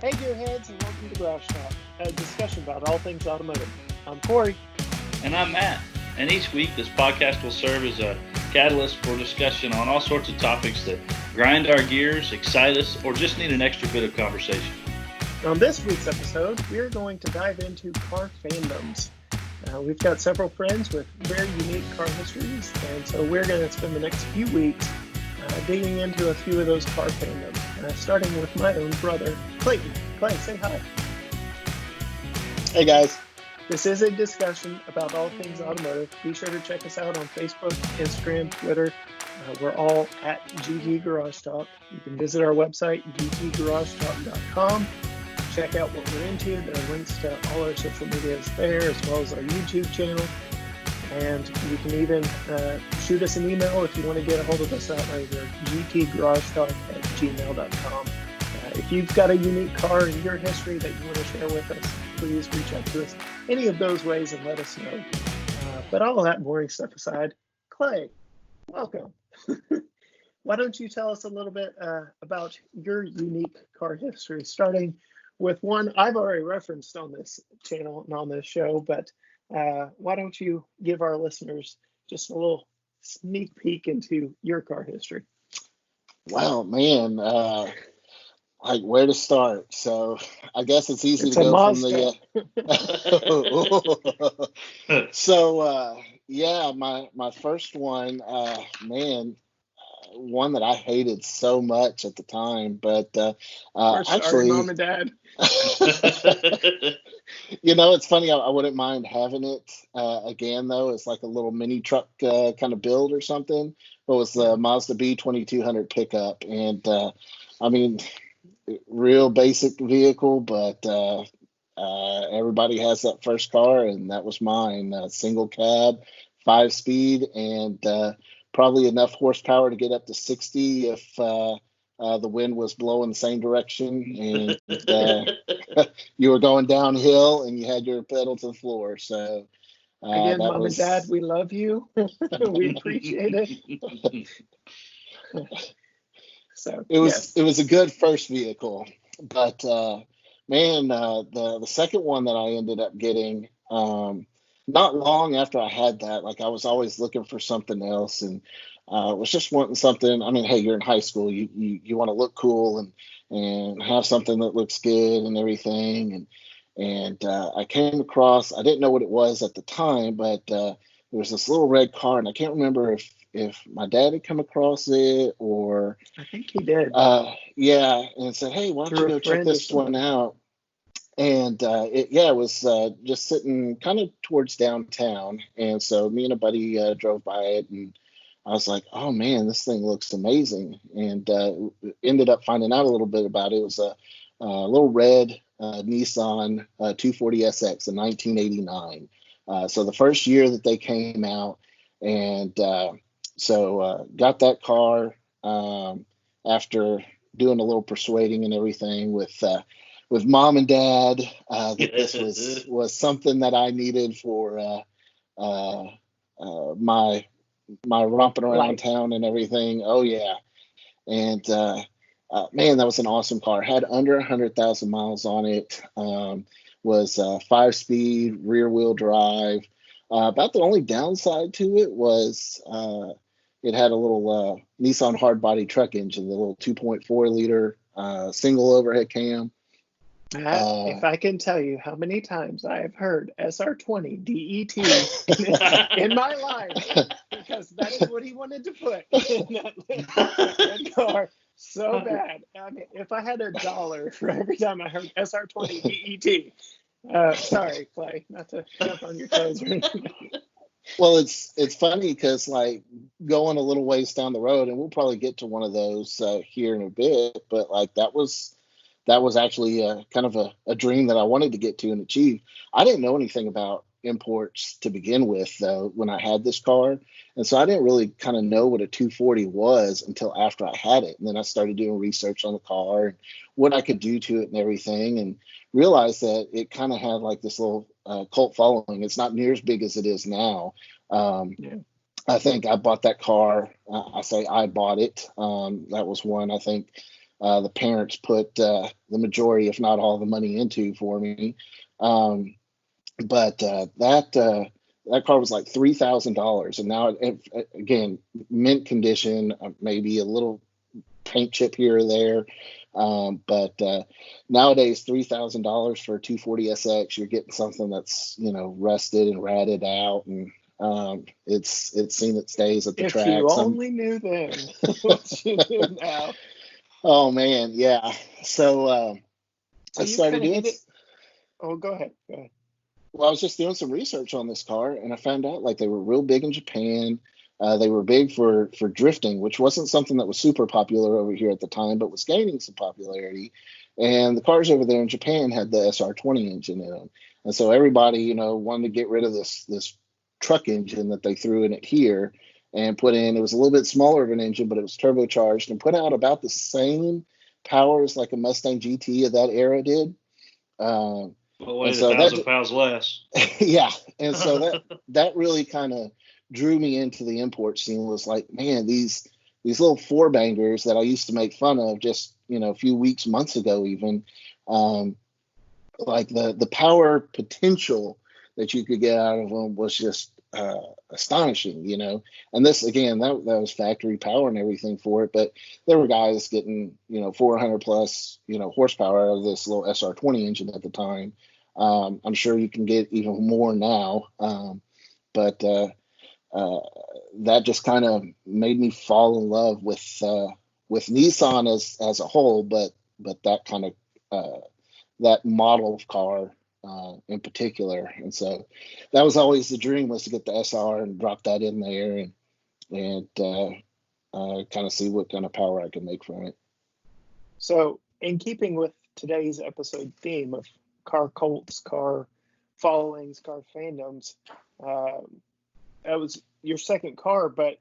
Hey gearheads, and welcome to Garage Talk, a discussion about all things automotive. I'm Cory. And I'm Matt. And each week, this podcast will serve as a catalyst for discussion on all sorts of topics that grind our gears, excite us, or just need an extra bit of conversation. On this week's episode, we're going to dive into car fandoms. We've got several friends with very unique car histories, and so we're going to spend the next few weeks digging into a few of those car fandoms, starting with my own brother, Clayton. Clay, say hi. Hey guys. This is a discussion about all things automotive. Be sure to check us out on Facebook, Instagram, Twitter. We're all at GT Garage Talk. You can visit our website, gtgaragetalk.com. Check out what we're into. There are links to all our social medias there, as well as our YouTube channel. And you can even shoot us an email if you want to get a hold of us that way. We're gtgaragetalk@gmail.com. If you've got a unique car in your history that you want to share with us, please reach out to us any of those ways and let us know. But all of that boring stuff aside, Clay, welcome. Why don't you tell us a little bit about your unique car history, starting with one I've already referenced on this channel and on this show, but why don't you give our listeners just a little sneak peek into your car history? Wow, man. Like where to start? So I guess it's easy It's to a go Mazda. from the. So yeah, my first one, man, one that I hated so much at the time, but Sorry, Mom actually, and Dad. it's funny. I wouldn't mind having it again, though. It's like a little mini truck kind of build or something. It was the Mazda B 2200 pickup, and I mean, real basic vehicle, but everybody has that first car, and that was mine. Single cab, 5-speed, and probably enough horsepower to get up to 60 if the wind was blowing the same direction, and you were going downhill, and you had your pedal to the floor. So Again, that Mom and Dad, was. we love you. We appreciate it. So It was yes. it was a good first vehicle, but man, the second one that I ended up getting, not long after I had that, like I was always looking for something else, and was just wanting something. I mean, hey, you're in high school, you want to look cool and have something that looks good and everything, and I came across. I didn't know what it was at the time, but there was this little red car, and I can't remember if my dad had come across it or I think he did. yeah, and said, hey, why don't you Through a go check friend or this one something. out? And it was just sitting kind of towards downtown, and so me and a buddy drove by it, and I was like, oh man, this thing looks amazing, and ended up finding out a little bit about it. It was a little red Nissan 240SX in 1989. So the first year that they came out, and so got that car after doing a little persuading and everything with mom and dad, that this was something that I needed for uh, my romping around Life. town and everything. Oh yeah, and man, that was an awesome car. Had under 100,000 miles on it. Was 5-speed, rear wheel drive. About the only downside to it was it had a little Nissan hard body truck engine, the little 2.4 liter single overhead cam. Matt, if I can tell you how many times I have heard SR20 DET in my life, because that is what he wanted to put in that car so bad. I mean, if I had $1 for every time I heard SR20 DET, sorry, Clay, not to jump on your toes or anything. Well, it's funny because like going a little ways down the road, and we'll probably get to one of those here in a bit, but like that was actually kind of a dream that I wanted to get to and achieve. I didn't know anything about imports to begin with, though, when I had this car. And so I didn't really kind of know what a 240 was until after I had it. And then I started doing research on the car and what I could do to it and everything, and realized that it kind of had like this little cult following. It's not near as big as it is now. Yeah. I think I bought that car. I say I bought it. That was one, I think, the parents put the majority, if not all, the money into for me. But that car was like $3,000, and now again, mint condition, maybe a little paint chip here or there. But nowadays, $3,000 for a 240SX, you're getting something that's rusted and ratted out, and it's seen its days at the track. If you only knew then what you do now. Oh man, yeah. So I started doing. Oh, go ahead. Well, I was just doing some research on this car, and I found out like they were real big in Japan. They were big for drifting, which wasn't something that was super popular over here at the time, but was gaining some popularity. And the cars over there in Japan had the SR20 engine in them, and so everybody, wanted to get rid of this truck engine that they threw in it here and put in. It was a little bit smaller of an engine, but it was turbocharged and put out about the same power as like a Mustang GT of that era did. But weighed 1,000 pounds less. Yeah, and so that really kind of drew me into the import scene. Was like, man, these little four bangers that I used to make fun of just a few months ago, even like the power potential that you could get out of them was just astonishing, And this again, that was factory power and everything for it, but there were guys getting 400 plus horsepower out of this little SR20 engine at the time. I'm sure you can get even more now, but that just kind of made me fall in love with Nissan as a whole, but that kind of that model of car in particular. And so that was always the dream, was to get the SR and drop that in there and kind of see what kind of power I can make from it. So in keeping with today's episode theme of car cults, car followings, car fandoms, that was your second car, but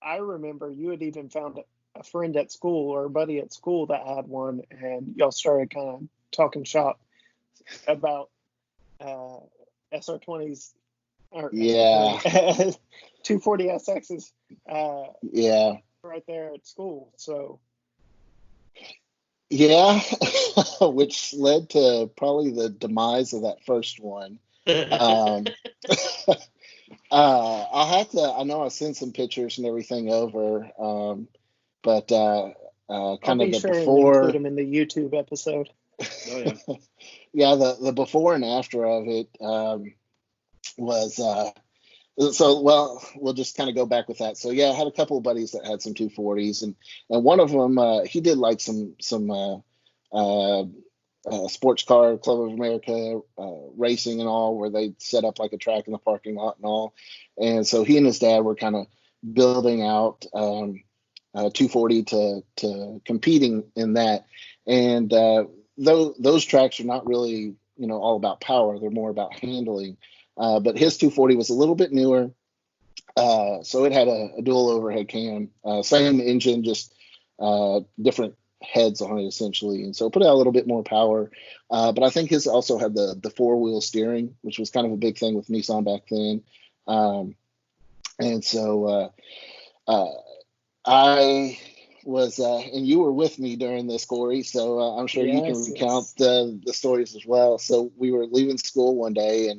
I remember you had even found a friend at school or a buddy at school that had one, and y'all started kind of talking shop about SR20s or 240SXs right there at school. So yeah, which led to probably the demise of that first one. I know I sent some pictures and everything over, but kind I'll of be the sure before. And include them in the YouTube episode. Oh, yeah. Yeah, the before and after of it was so, well, we'll just kind of go back with that. So yeah, I had a couple of buddies that had some 240s, and one of them he did like some sports car, Club of America racing and all, where they set up like a track in the parking lot and all. And so he and his dad were kind of building out 240 to competing in that. And those tracks are not really, all about power. They're more about handling. But his 240 was a little bit newer. So it had a dual overhead cam, same engine, just different heads on it essentially, and so it put out a little bit more power, but I think his also had the four-wheel steering, which was kind of a big thing with Nissan back then. And so I was and you were with me during this, Cory, so I'm sure you can recount the stories as well. So we were leaving school one day,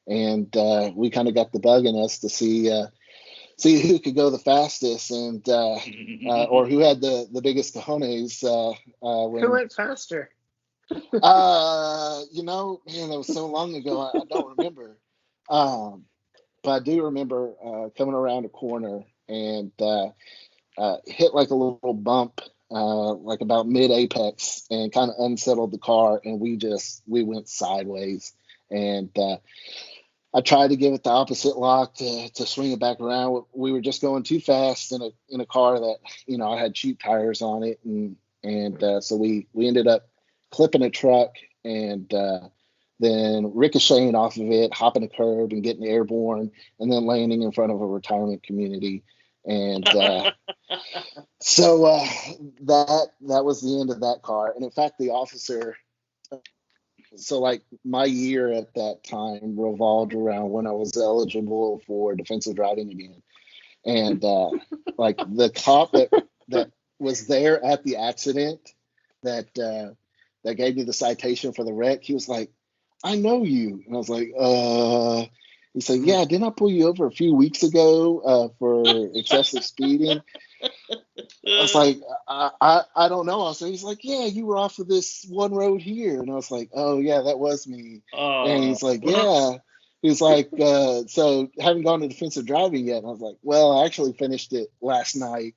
and we kind of got the bug in us to see who could go the fastest, and or who had the biggest cojones. Who went faster? Man, that was so long ago, I don't remember. But I do remember coming around a corner and hit like a little bump, like about mid apex, and kind of unsettled the car, and we went sideways. And I tried to give it the opposite lock to swing it back around. We were just going too fast in a car that, I had cheap tires on it, and so we ended up clipping a truck and then ricocheting off of it, hopping a curb and getting airborne, and then landing in front of a retirement community. And so that was the end of that car. And in fact, the officer. So like my year at that time revolved around when I was eligible for defensive driving again. And like the cop that was there at the accident that gave me the citation for the wreck. He was like, "I know you," and I was like, He said, "Yeah, didn't I pull you over a few weeks ago for excessive speeding?" I was like, I don't know. So he's like, "Yeah, you were off of this one road here," and I was like, "Oh yeah, that was me." And he's like, "Yeah." He's like, "So haven't gone to defensive driving yet?" And I was like, "Well, I actually finished it last night."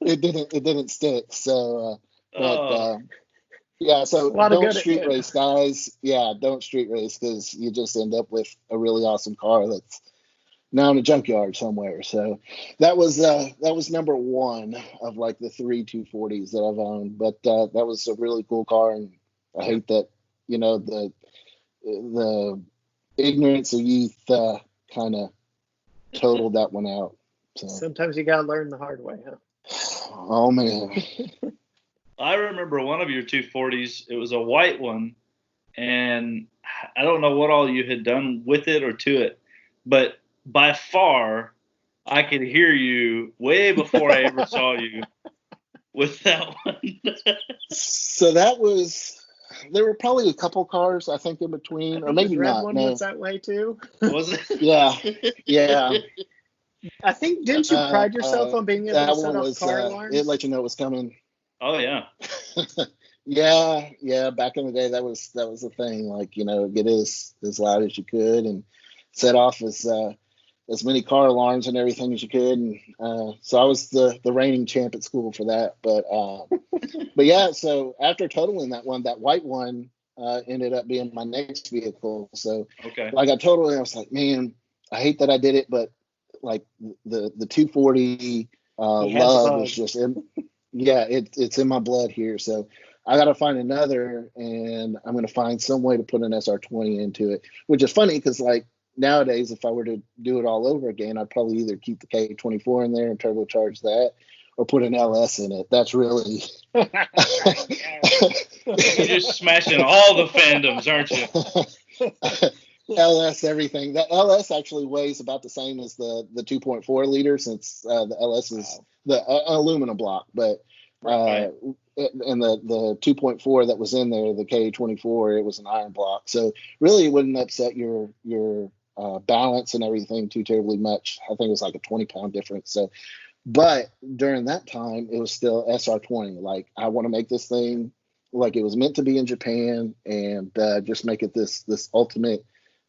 it didn't stick. So, yeah. So A lot of don't good. street race, guys. Yeah, don't street race because you just end up with a really awesome car that's now in a junkyard somewhere. So that was number one of like the three 240s that I've owned. But that was a really cool car, and I hate that the ignorance of youth kind of totaled that one out. So Sometimes you gotta learn the hard way, huh? oh man. I remember one of your 240s. It was a white one, and I don't know what all you had done with it or to it, but by far, I could hear you way before I ever saw you with that one. So there were probably a couple cars I think in between, or maybe his red not. one No. was that way too. Was it? Yeah. I think didn't you pride yourself on being able to That set one off was car alarms? it let you know it was coming. Oh yeah. Yeah. Back in the day, that was the thing. Like, get as loud as you could and set off as many car alarms and everything as you could. And so I was the reigning champ at school for that. But yeah. So after totaling that one, that white one ended up being my next vehicle. So Okay. like I totaled it, I was like, man, I hate that I did it, but like the 240 love is just it's in my blood here. So I got to find another, and I'm going to find some way to put an SR20 into it, which is funny because like nowadays, if I were to do it all over again, I'd probably either keep the K24 in there and turbocharge that, or put an LS in it. That's really You're just smashing all the fandoms, aren't you? LS everything. That LS actually weighs about the same as the 2.4 liter, since the LS is the aluminum block, but Right. and the 2.4 that was in there, the K24, it was an iron block. So really, it wouldn't upset your balance and everything too terribly much. I think it was like a 20-pound difference. So, but during that time, it was still SR20. Like, I want to make this thing like it was meant to be in Japan, and just make it this ultimate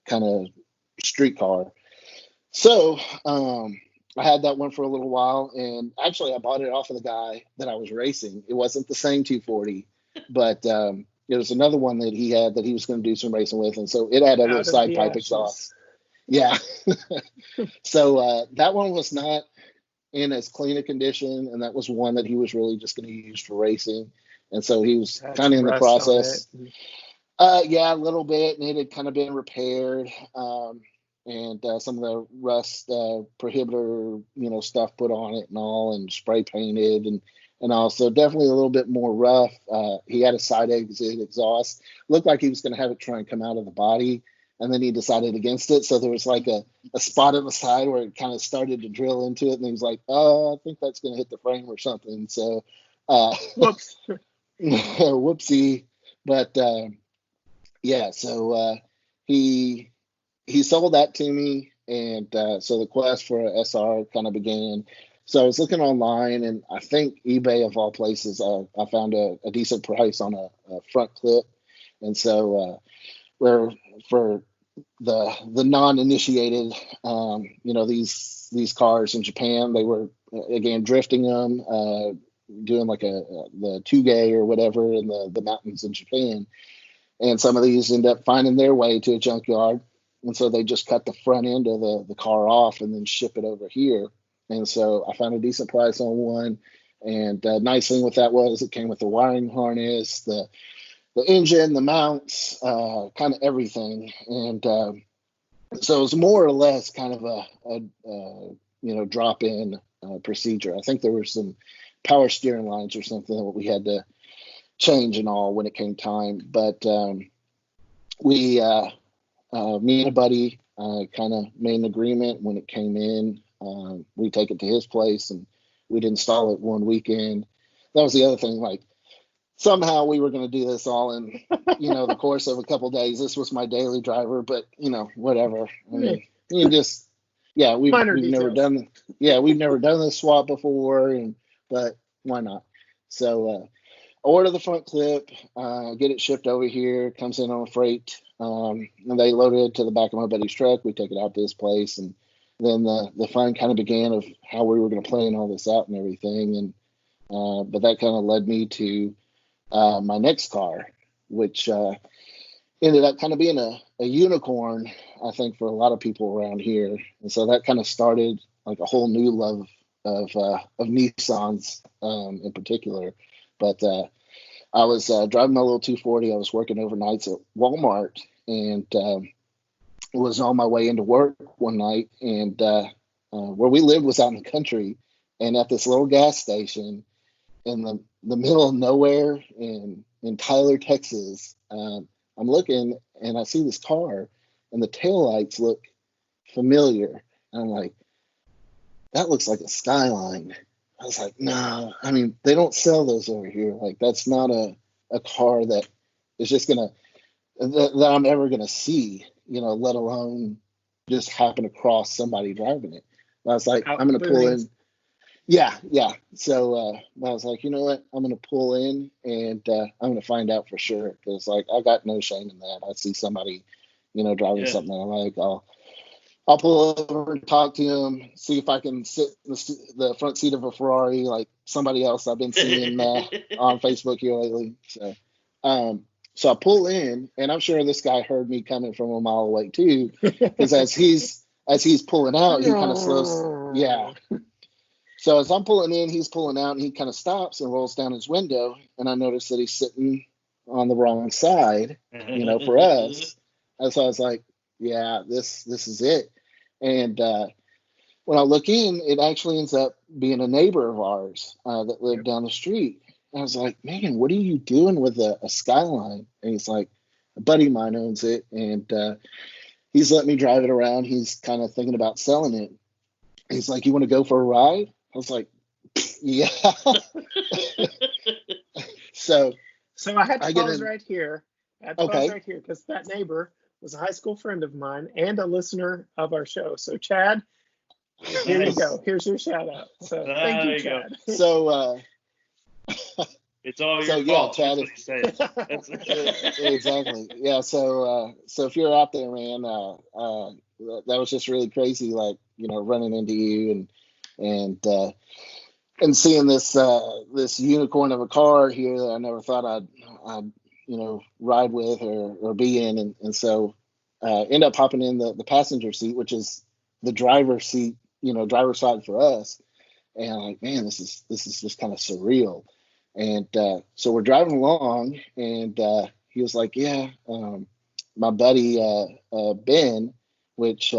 kind of street car. So I had that one for a little while, and actually I bought it off of the guy that I was racing. It wasn't the same 240, but it was another one that he had that he was going to do some racing with, and so it had a little side pipe exhaust. Yeah. So that one was not in as clean a condition, and that was one that he was really just going to use for racing, and so he was kind of in the process. Yeah, a little bit, and it had kind of been repaired, and some of the rust prohibitor, stuff put on it and all, and spray painted, and also definitely a little bit more rough. He had a side exit exhaust. Looked like he was going to have it try and come out of the body, and then he decided against it. So there was like a spot on the side where it kind of started to drill into it, and he was like, "Oh, I think that's going to hit the frame or something." So, whoops, whoopsie. But yeah, so he sold that to me, and so the quest for a SR kind of began. So I was looking online, and I think eBay of all places, I found a decent price on a front clip, and so where for the non-initiated, these cars in Japan, they were again drifting them, doing like the Tugay or whatever in the mountains in Japan. And some of these end up finding their way to a junkyard. And so they just cut the front end of the car off and then ship it over here. And so I found a decent price on one. And nice thing with that was it came with the wiring harness, the engine, the mounts, kind of everything. And so it was more or less kind of a drop-in procedure. I think there were some power steering lines or something that we had to change and all when it came time. But me and a buddy kind of made an agreement when it came in. We take it to his place and we'd install it one weekend. That was the other thing. Like somehow we were going to do this all in, the course of a couple days. This was my daily driver, but whatever. I mean, you just, we've never done, we've never done this swap before, but why not? So, order the front clip, get it shipped over here, comes in on a freight, and they load it to the back of my buddy's truck. We take it out to his place, and then the fun kind of began of how we were going to plan all this out and everything. And but that kind of led me to my next car, which ended up kind of being a unicorn, I think, for a lot of people around here. And so that kind of started like a whole new love of Nissans in particular. But I was driving my little 240. I was working overnights at Walmart, and was on my way into work one night. And where we lived was out in the country, and at this little gas station in the middle of nowhere in Tyler, Texas, I'm looking and I see this car, and the taillights look familiar. And I'm like, that looks like a Skyline. I was like, no, I mean, they don't sell those over here. Like, that's not a car that is just that I'm ever gonna see, let alone just happen across somebody driving it. And I was like, I'm gonna pull in. Yeah. So I was like, you know what? I'm gonna pull in, and I'm gonna find out for sure, because like I got no shame in that. I see somebody, driving something I like, I'll pull over and talk to him, see if I can sit in the front seat of a Ferrari like somebody else I've been seeing on Facebook here lately. So I pull in, and I'm sure this guy heard me coming from a mile away too, because as he's pulling out, he kind of slows. Yeah. So as I'm pulling in, he's pulling out, and he kind of stops and rolls down his window, and I notice that he's sitting on the wrong side, for us. And so I was like, yeah, this is it. And when I look in, it actually ends up being a neighbor of ours that lived down the street. And I was like, man, what are you doing with a Skyline? And he's like, a buddy of mine owns it, and he's let me drive it around. He's kind of thinking about selling it. He's like, you want to go for a ride? I was like, yeah. So I had to pause right here. Because that neighbor was a high school friend of mine and a listener of our show. So Chad, here you go. Here's your shout out. So thank you, Chad. So it's all your fault. Chad. Exactly. Yeah. So if you're out there, man, that was just really crazy. Like, running into you and seeing this unicorn of a car here that I never thought I'd ride with or be in, and so end up hopping in the passenger seat, which is the driver's seat, driver's side for us. And I'm like, man, this is just kind of surreal. And so we're driving along, and he was like, yeah, my buddy Ben, which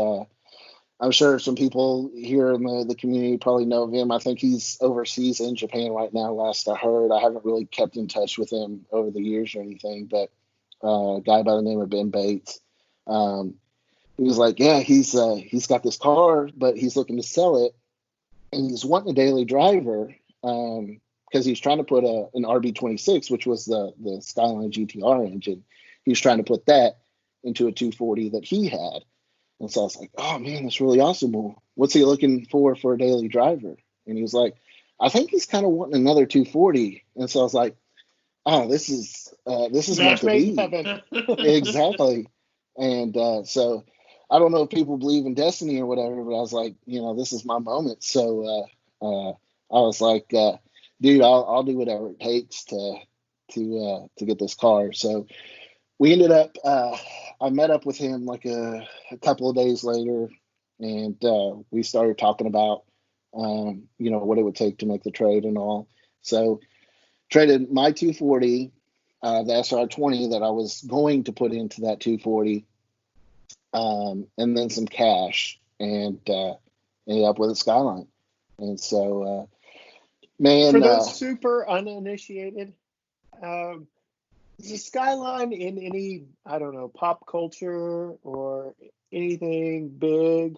I'm sure some people here in the community probably know of him. I think he's overseas in Japan right now, last I heard. I haven't really kept in touch with him over the years or anything, but a guy by the name of Ben Bates. He was like, yeah, he's got this car, but he's looking to sell it, and he's wanting a daily driver because he's trying to put an RB26, which was the Skyline GTR engine. He was trying to put that into a 240 that he had. And so I was like, oh, man, that's really awesome. Well, what's he looking for a daily driver? And he was like, I think he's kind of wanting another 240. And so I was like, oh, this is meant to be. Exactly. And so I don't know if people believe in destiny or whatever, but I was like, this is my moment. So I was like, dude, I'll do whatever it takes to get this car. So we ended up, I met up with him like a couple of days later, and we started talking about, what it would take to make the trade and all. So traded my 240, the SR20 that I was going to put into that 240, and then some cash, and ended up with a Skyline. And so, man, for those super uninitiated, is the Skyline in any, I don't know, pop culture or anything big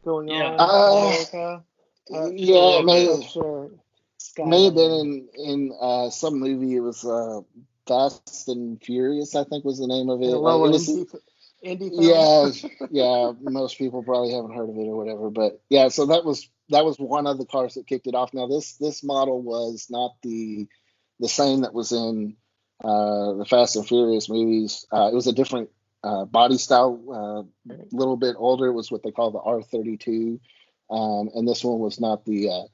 going on in America? Yeah, it may have been Skyline. in some movie. It was Fast and Furious, I think was the name of And a it. little It was indie film. yeah, yeah. Most people probably haven't heard of it or whatever, but yeah. So that was one of the cars that kicked it off. Now this model was not the same that was in the Fast and Furious movies. It was a different body style, a little bit older. It was what they call the R32, and this one was not the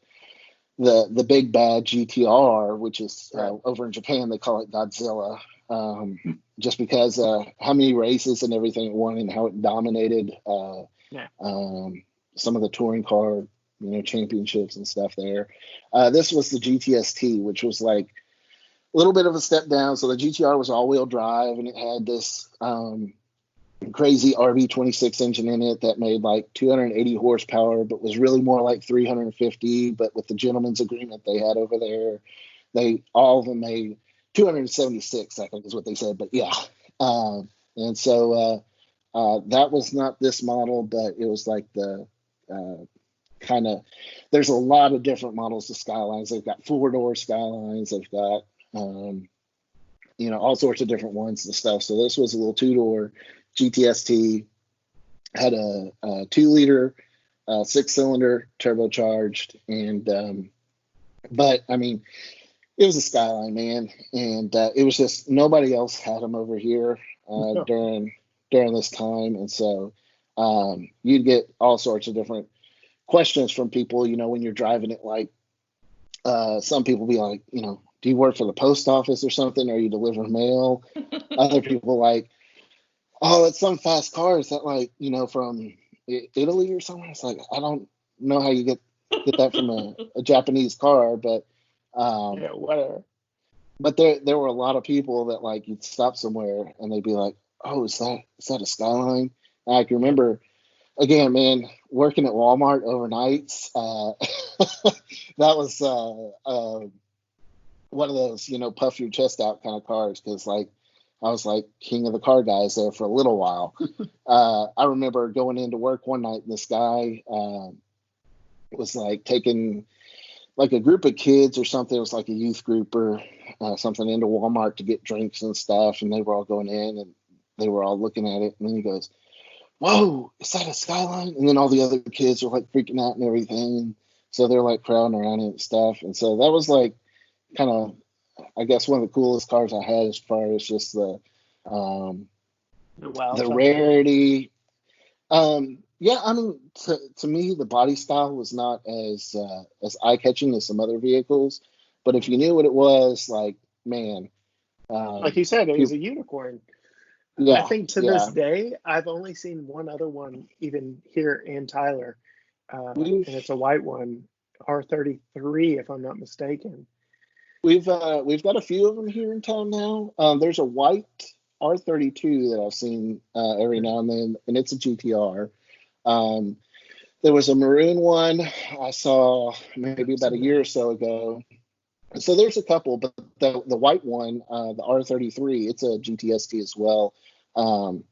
big bad GTR, which is Right. over in Japan they call it Godzilla, just because how many races and everything it won and how it dominated Yeah. some of the touring car championships and stuff there. This was the GTST, which was like a little bit of a step down. So the GTR was all-wheel drive, and it had this crazy RB26 engine in it that made like 280 horsepower, but was really more like 350. But with the gentleman's agreement they had over there, all of them made 276, I think is what they said. But yeah, and so that was not this model, but it was like the kind of. There's a lot of different models of Skylines. They've got four-door Skylines. They've got all sorts of different ones and stuff. So this was a little two-door GTST, had a 2-liter 6-cylinder turbocharged, and but I mean it was a Skyline, man, and it was just nobody else had them over here during this time, and so you'd get all sorts of different questions from people, when you're driving it, like some people be like, do you work for the post office or something? Are you delivering mail? Other people like, oh, it's some fast car. Is that like, from Italy or something? It's like, I don't know how you get that from a Japanese car, but Yeah, whatever. but there were a lot of people that like you'd stop somewhere and they'd be like, oh, is that a Skyline? And I can remember again, man, working at Walmart overnights. That was one of those, puff your chest out kind of cars, because like I was like king of the car guys there for a little while. I remember going into work one night and this guy was like taking like a group of kids or something. It was like a youth group or something into Walmart to get drinks and stuff, and they were all going in and they were all looking at it, and then he goes, whoa, is that a Skyline? And then all the other kids are like freaking out and everything. And so they're like crowding around it and stuff. And so that was like kind of, I guess, one of the coolest cars I had as far as just the rarity. Yeah, I mean, to me, the body style was not as eye catching as some other vehicles, but if you knew what it was, like, man, like you said, it was a unicorn. Yeah, I think to this day, I've only seen one other one, even here in Tyler, and it's a white one, R33, if I'm not mistaken. We've got a few of them here in town now. There's a white R32 that I've seen every now and then, and it's a GTR. There was a maroon one I saw maybe about a year or so ago. So there's a couple, but the white one, the R33, it's a GTST as well. And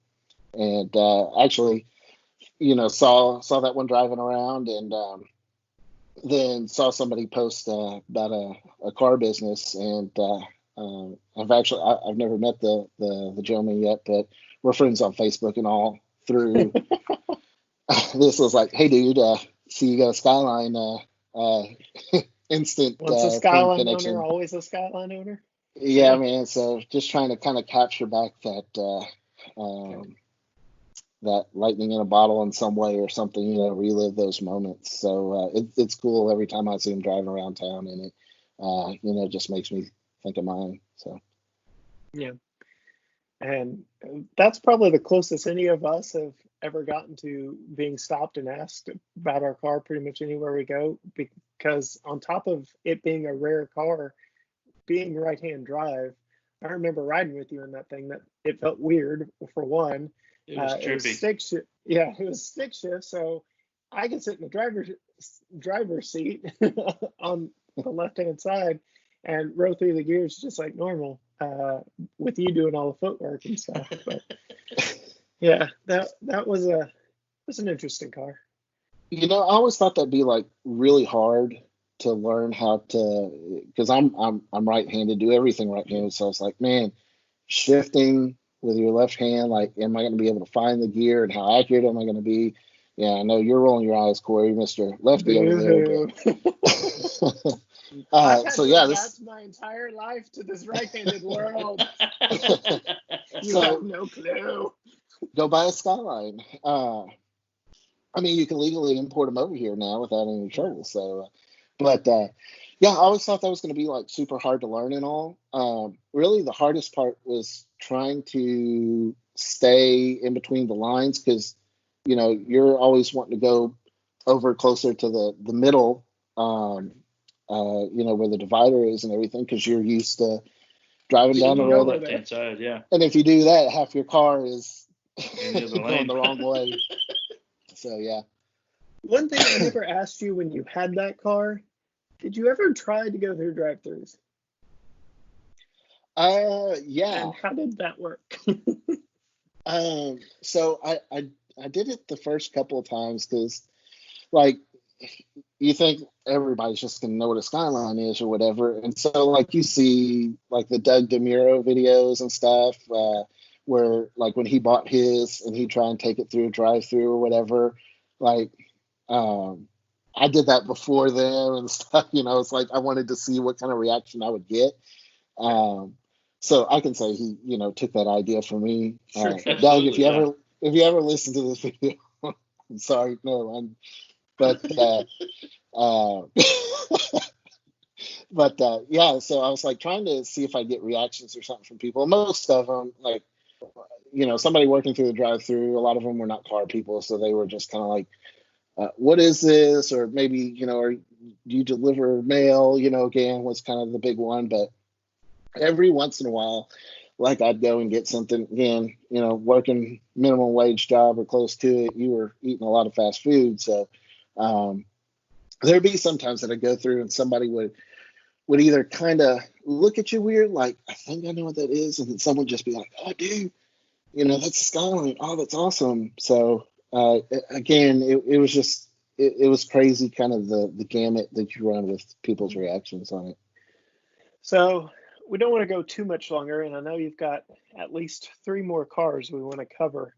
actually, saw that one driving around, and then saw somebody post about a car business, and I've never met the gentleman yet, but we're friends on Facebook and all through. This was like, hey dude, see you got a Skyline, instant once a Skyline connection. owner, always a Skyline owner. Yeah, man. So just trying to kind of capture back that that lightning in a bottle in some way or something, relive those moments. So it's cool every time I see him driving around town, and it just makes me think of mine. So yeah, and that's probably the closest any of us have ever gotten to being stopped and asked about our car pretty much anywhere we go, because on top of it being a rare car, being right-hand drive, I remember riding with you in that thing, that it felt weird for one. It was trippy. It was stick shift. Yeah, it was stick shift, so I could sit in the driver's seat on the left-hand side and row through the gears just like normal, with you doing all the footwork and stuff. But yeah, that was an interesting car. I always thought that'd be like really hard to learn how to, because I'm right-handed, do everything right-handed. So I was like, man, shifting with your left hand, like, am I going to be able to find the gear, and how accurate am I going to be? Yeah, I know you're rolling your eyes, Corey, Mr. Lefty over there, Boo-hoo. but I've had so to yeah, this adapt my entire life to this right-handed world. You have so no clue. go buy a Skyline. I mean, you can legally import them over here now without any trouble. So, but yeah, I always thought that was going to be like super hard to learn and all. Really, the hardest part was trying to stay in between the lines, because you're always wanting to go over closer to the middle, where the divider is and everything, because you're used to driving Sitting down the on the Go road. with left-hand it. side, yeah. And if you do that, half your car is In the other going lane. the wrong way. So yeah. One thing I never asked you when you had that car, did you ever try to go through drive-thrus? Yeah. And how did that work? So I did it the first couple of times, because like you think everybody's just gonna know what a Skyline is or whatever, and so like you see like the Doug DeMuro videos and stuff, where like when he bought his and he'd try and take it through a drive-through or whatever, like I did that before them and stuff. It's like I wanted to see what kind of reaction I would get. Um, so I can say he, took that idea from me. Sure. Doug, if Absolutely, yeah. you ever listen to this video, I'm sorry, no, but uh, but yeah. So I was like trying to see if I get reactions or something from people. Most of them, like, somebody working through the drive-through. A lot of them were not car people, so they were just kind of like, what is this? Or maybe, or do you deliver mail? Again, was kind of the big one. But every once in a while, like I'd go and get something again, working minimum wage job or close to it. You were eating a lot of fast food. So there'd be sometimes that I'd go through and somebody would either kind of look at you weird, like, I think I know what that is. And then someone would just be like, oh, dude, that's a Skyline. Oh, that's awesome. So again, it was just, it was crazy, kind of the gamut that you run with people's reactions on it. So we don't want to go too much longer, and I know you've got at least 3 more cars we want to cover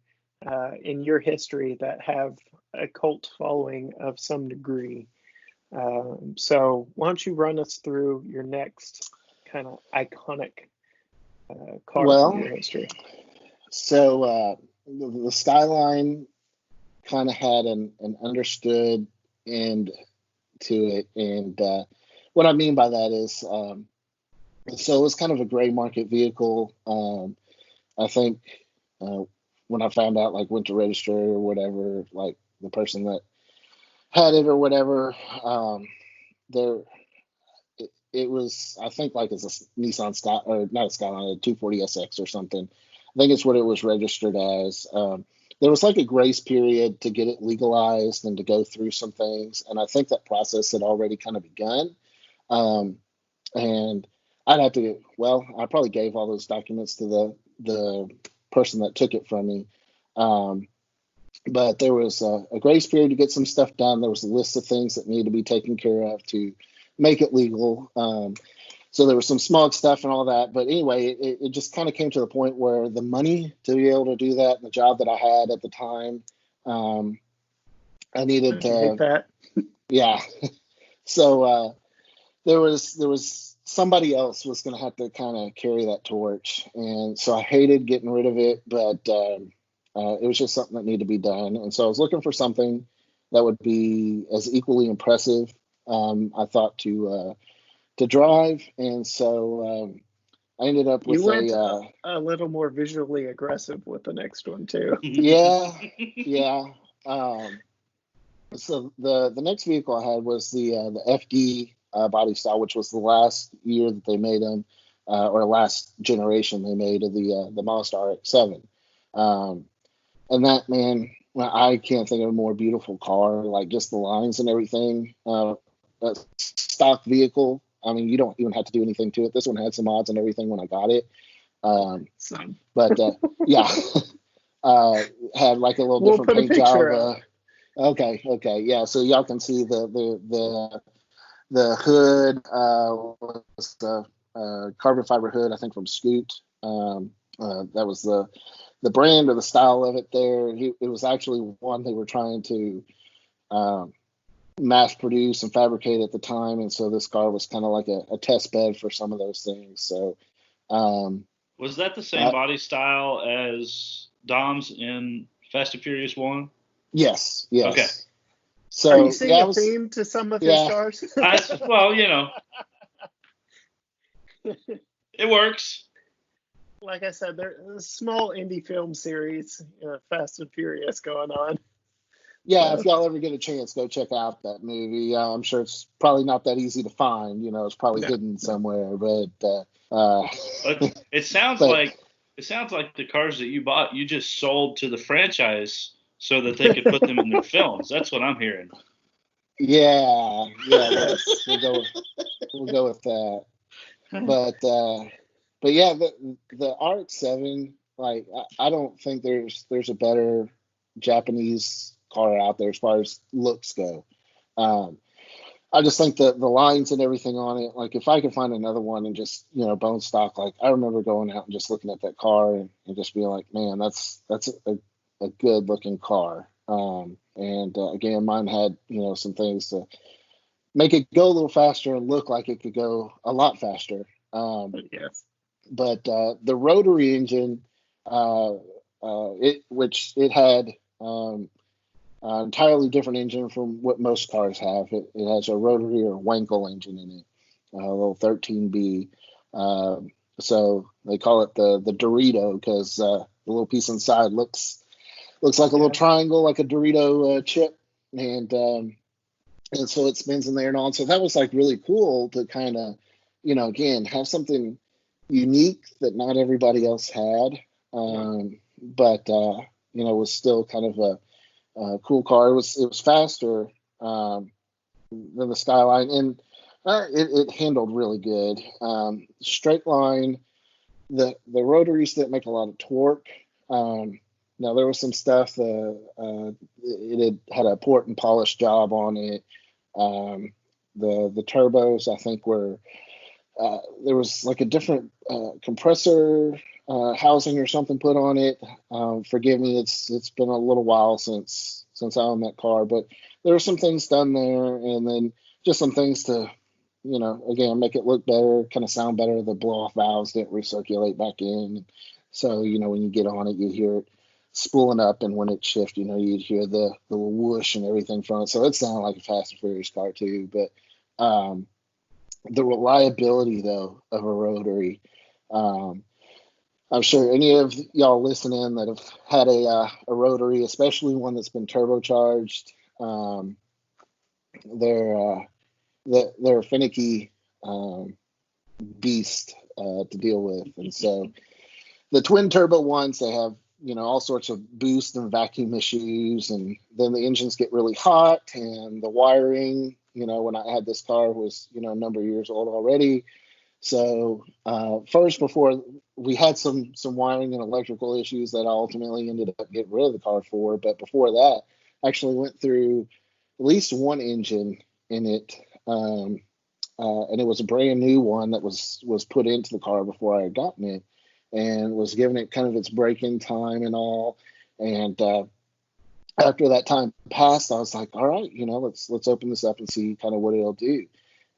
in your history that have a cult following of some degree. So why don't you run us through your next kind of iconic car Well, from your history? So the Skyline kind of had an understood end to it, and what I mean by that is, so it was kind of a gray market vehicle. I think when I found out, like, went to register or whatever, like the person that had it or whatever, there it was, I think, like, it's a Nissan Sky, or not a Skyline, a 240SX or something. I think it's what it was registered as. There was like a grace period to get it legalized and to go through some things, and I think that process had already kind of begun. And I probably gave all those documents to the person that took it from me. But there was a grace period to get some stuff done. There was a list of things that needed to be taken care of to make it legal. So there was some small stuff and all that. But anyway, it just kind of came to the point where the money to be able to do that, and the job that I had at the time, I needed I hate that. yeah. So there was somebody else was going to have to kind of carry that torch, and so I hated getting rid of it, but it was just something that needed to be done. And so I was looking for something that would be as equally impressive, I thought, to drive. And so I ended up with You went a little more visually aggressive with the next one too. yeah. So the next vehicle I had was the FD body style, which was the last year that they made them, or last generation they made of the Mazda RX-7. And that, man, I can't think of a more beautiful car. Like, just the lines and everything. A stock vehicle. I mean, you don't even have to do anything to it. This one had some mods and everything when I got it. But yeah, had like a little We'll different put a paint picture job. up. Okay, yeah. So y'all can see the hood was the carbon fiber hood, I think from Scoot. That was the brand or the style of it there. It was actually one they were trying to mass produce and fabricate at the time, and so this car was kind of like a test bed for some of those things. So was that the same body style as Dom's in Fast and Furious 1? Yes. Okay. So are you seeing yeah, a theme to some of his cars? Well, it works. Like I said, there's a small indie film series, Fast and Furious, going on. Yeah, if y'all ever get a chance, go check out that movie. I'm sure it's probably not that easy to find. It's probably hidden somewhere. But it sounds like the cars that you bought, you just sold to the franchise so that they could put them in their films. That's what I'm hearing. Yeah, we'll go with that. But yeah, the RX-7, like I don't think there's a better Japanese car out there as far as looks go. I just think the lines and everything on it, like if I could find another one and just bone stock, like I remember going out and just looking at that car and just being like, man, that's a good looking car. And again, mine had some things to make it go a little faster and look like it could go a lot faster. Yes. But the rotary engine, it had an entirely different engine from what most cars have. It has a rotary or Wankel engine in it, a little 13B. So they call it the Dorito because the little piece inside looks like a little triangle, like a Dorito chip, and so it spins in there and all. So that was like really cool to kind of, again, have something unique that not everybody else had, but was still kind of a cool car. It was faster than the Skyline, and it handled really good. Straight line, the rotaries didn't make a lot of torque. Now there was some stuff. It had a port and polish job on it. The turbos, I think, were there was like a different compressor housing or something put on it. Forgive me, it's been a little while since I owned that car, but there were some things done there, and then just some things to, again, make it look better, kind of sound better. The blow off valves didn't recirculate back in, so when you get on it, you hear it spooling up, and when it shifts, you'd hear the little whoosh and everything from it. So it sounded like a Fast and Furious car too, but the reliability though of a rotary, I'm sure any of y'all listening that have had a rotary, especially one that's been turbocharged, they're a finicky beast to deal with. And so the twin turbo ones, they have all sorts of boost and vacuum issues, and then the engines get really hot, and the wiring, when I had this car was a number of years old already. So first, before we had some wiring and electrical issues that I ultimately ended up getting rid of the car for, but before that, I actually went through at least one engine in it, and it was a brand new one that was put into the car before I had gotten it, and was giving it kind of its break-in time and all. And after that time passed, I was like, all right, let's open this up and see kind of what it'll do.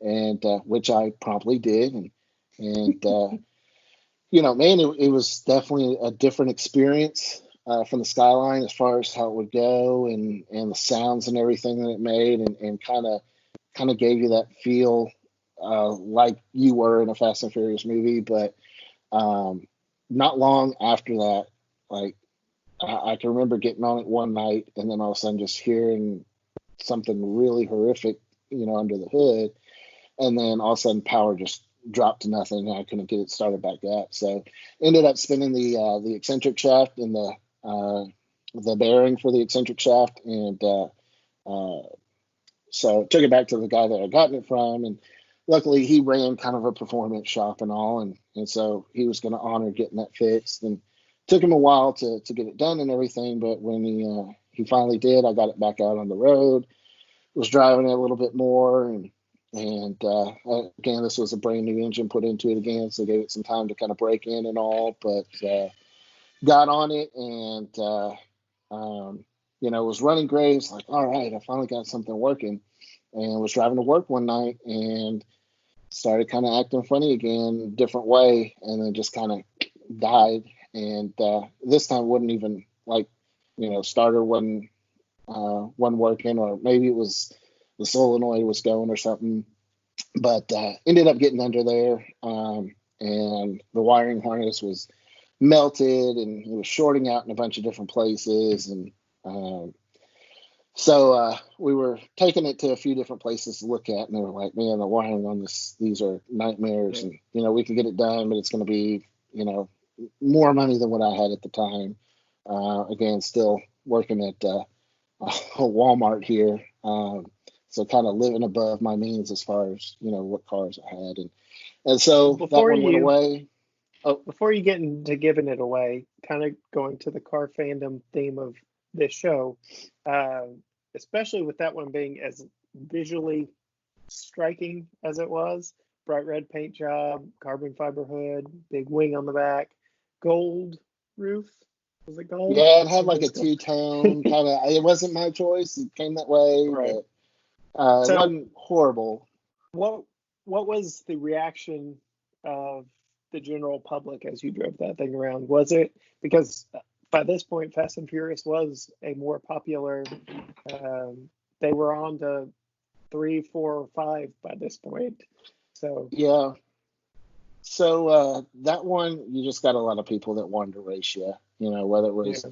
And which I promptly did, and man, it was definitely a different experience from the Skyline as far as how it would go, and the sounds and everything that it made, and kind of gave you that feel like you were in a Fast and Furious movie. But not long after that, like I can remember getting on it one night, and then all of a sudden just hearing something really horrific, under the hood. And then all of a sudden power just dropped to nothing, and I couldn't get it started back up. So ended up spinning the eccentric shaft and the bearing for the eccentric shaft. And so took it back to the guy that I gotten it from. And luckily he ran kind of a performance shop and all. And so he was going to honor getting that fixed, and took him a while to get it done and everything. But when he finally did. I got it back out on the road, was driving it a little bit more, and again, this was a brand new engine put into it again, so gave it some time to kind of break in and all, but got on it and was running great. It's like, all right, I finally got something working, and was driving to work one night and started kind of acting funny again, different way, and then just kind of died. And this time wouldn't even starter wasn't working, or maybe it was the solenoid was going or something. But ended up getting under there, and the wiring harness was melted, and it was shorting out in a bunch of different places, and so we were taking it to a few different places to look at, and they were like, man, the wiring on these are nightmares, and we can get it done, but it's going to be more money than what I had at the time. Again, still working at a Walmart here, so kind of living above my means as far as what cars I had, and so that one went away. Oh, before you get into giving it away, kind of going to the car fandom theme of this show, especially with that one being as visually striking as it was, bright red paint job, carbon fiber hood, big wing on the back, gold roof. Was it gold? Yeah, it had like a two-tone kind of. It wasn't my choice. It came that way, right. But it wasn't horrible. What was the reaction of the general public as you drove that thing around? Was it because by this point Fast and Furious was a more popular, they were on to 3, 4, 5 by this point, so yeah, so that one, you just got a lot of people that wanted to race you, whether it was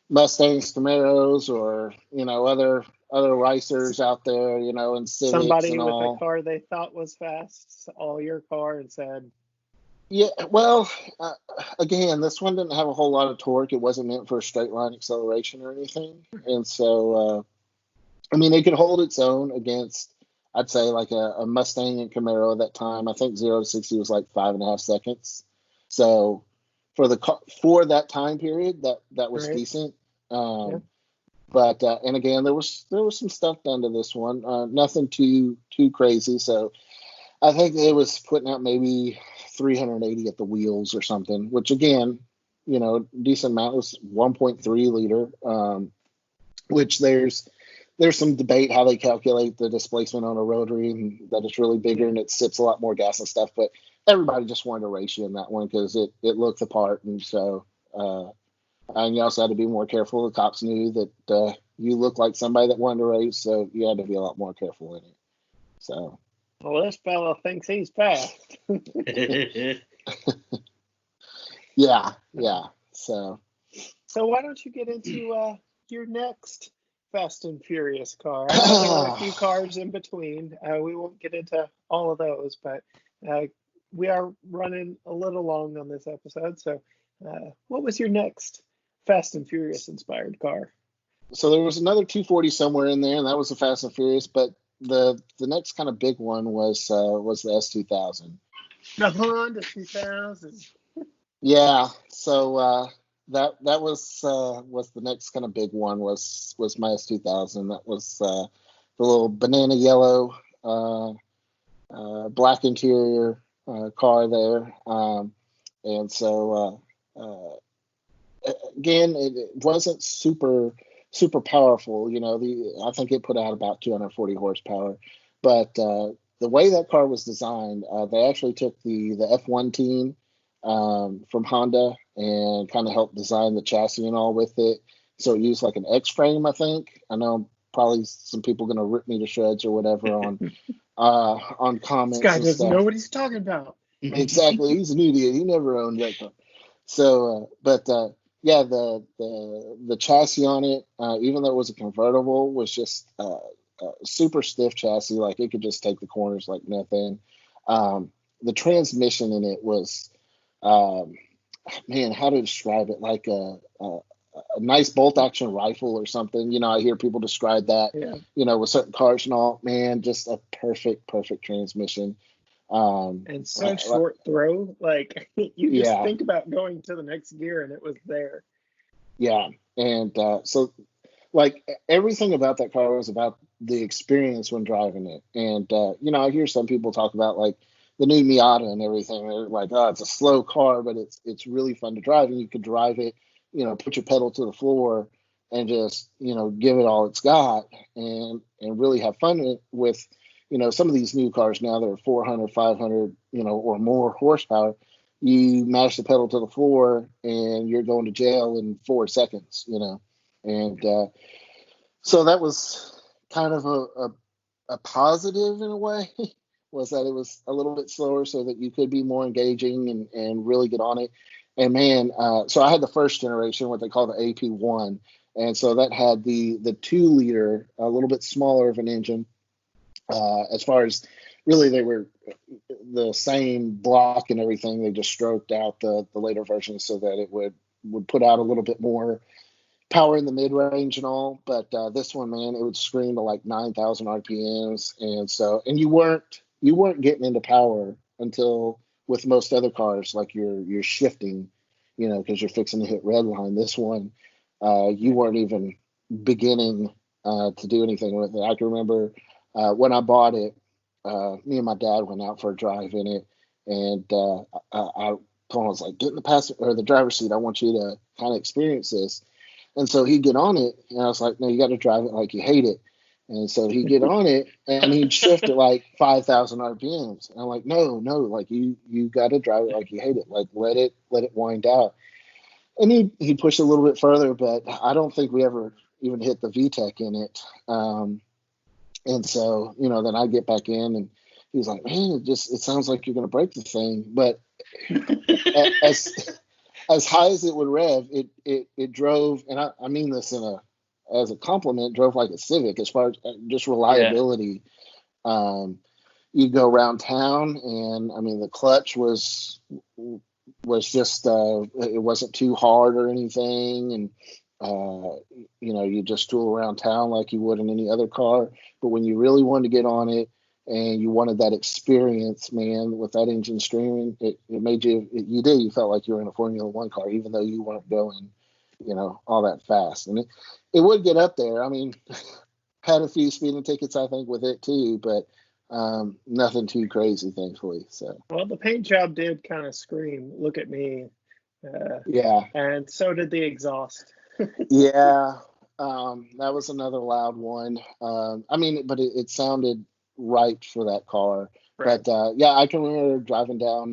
Mustangs, Camaros, or other racers out there, and Civics somebody and with all. a car they thought was fast, all your car, and said, yeah, well, again, this one didn't have a whole lot of torque. It wasn't meant for a straight line acceleration or anything. And so, it could hold its own against, I'd say, like a Mustang and Camaro at that time. I think 0 to 60 was like 5.5 seconds. So for that time period, that was decent. But and again, there was some stuff done to this one. Nothing too crazy. So I think it was putting out maybe 380 at the wheels or something, which again, decent amount. It was 1.3 liter, which there's some debate how they calculate the displacement on a rotary, and that it's really bigger and it sips a lot more gas and stuff. But everybody just wanted to race you in that one because it looked the part, and so and you also had to be more careful. The cops knew that you looked like somebody that wanted to race, so you had to be a lot more careful in it. So. Well, this fellow thinks he's fast. Yeah. So why don't you get into your next Fast and Furious car? I know there were a few cars in between. We won't get into all of those, but we are running a little long on this episode. So what was your next Fast and Furious inspired car? So there was another 240 somewhere in there, and that was the Fast and Furious, but the next kind of big one was the S2000. The Honda 2000. Yeah, so that was the next kind of big one was my S2000. That was the little banana yellow, black interior car there, and so again, it wasn't super powerful. I think it put out about 240 horsepower, but the way that car was designed, they actually took the F1 team from Honda and kind of helped design the chassis and all with it. So it used like an X frame, I think. I know probably some people going to rip me to shreds or whatever on comments. This guy doesn't know what he's talking about. Exactly, he's an idiot. He never owned that car. So, yeah, the chassis on it, even though it was a convertible, was just a super stiff chassis. Like it could just take the corners like nothing. The transmission in it was, man, how to describe it? Like a nice bolt action rifle or something. I hear people describe that, with certain cars and all. Man, just a perfect transmission. And so short throw, like you just think about going to the next gear and it was there. Yeah, and so like everything about that car was about the experience when driving it. And I hear some people talk about like the new Miata and everything. They're like, oh, it's a slow car, but it's really fun to drive, and you could drive it, put your pedal to the floor and just give it all it's got, and really have fun with some of these new cars now that are 400, 500, or more horsepower. You mash the pedal to the floor and you're going to jail in 4 seconds, and so that was kind of a positive in a way, was that it was a little bit slower so that you could be more engaging and really get on it. And man, so I had the first generation, what they call the AP1. And so that had the 2-liter, a little bit smaller of an engine. As far as really, they were the same block and everything. They just stroked out the later version so that it would put out a little bit more power in the mid range and all. But this one, man, it would scream to like 9,000 RPMs, and you weren't getting into power until, with most other cars, like you're shifting, because you're fixing to hit red line. This one, you weren't even beginning to do anything with it. I can remember when I bought it, me and my dad went out for a drive in it, and I told him, I was like, get in the passenger or the driver's seat. I want you to kind of experience this. And so he'd get on it, and I was like, no, you got to drive it like you hate it. And so he'd get on it, and he'd shift at like 5,000 RPMs. And I'm like, no, like you got to drive it like you hate it. Like let it wind out. And he pushed a little bit further, but I don't think we ever even hit the VTEC in it. And so, then I get back in, and he's like, man, it sounds like you're going to break the thing. But as high as it would rev, it drove, and I mean this as a compliment, drove like a Civic as far as just reliability. Yeah. You go around town, and I mean the clutch was just it wasn't too hard or anything, and you just tool around town like you would in any other car. But when you really wanted to get on it and you wanted that experience, man, with that engine screaming, it made you felt like you were in a Formula One car, even though you weren't going, all that fast. And it would get up there. I mean, had a few speeding tickets, I think, with it too, but nothing too crazy, thankfully. So, well, the paint job did kind of scream, look at me. Yeah. And so did the exhaust. Yeah. That was another loud one. I mean, but it sounded right for that car. Right. But yeah, I can remember driving down